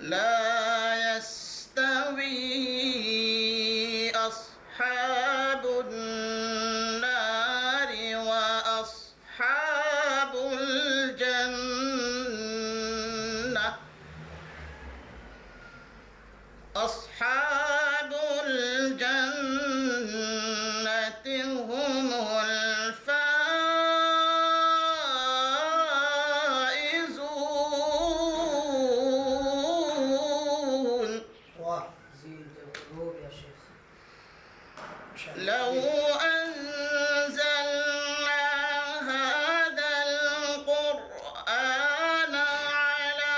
لا يستوي أصحاب النار وأصحاب الجنة. أصحاب الجنة هم الفائزون. زيد القلوب يا شيخ. لو أنزلنا هذا القرآن على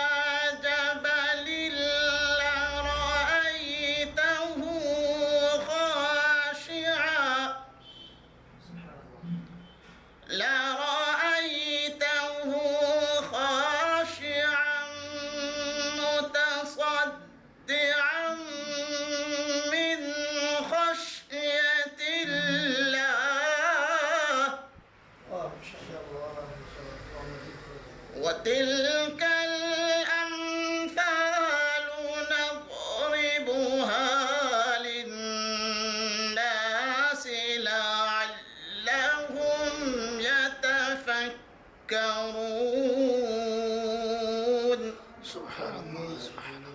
جبل لرأيته خاشعا متصدعا من خشية الله. وتلك الأمثال نضربها للناس لعلهم يتفكرون. سبحان الله.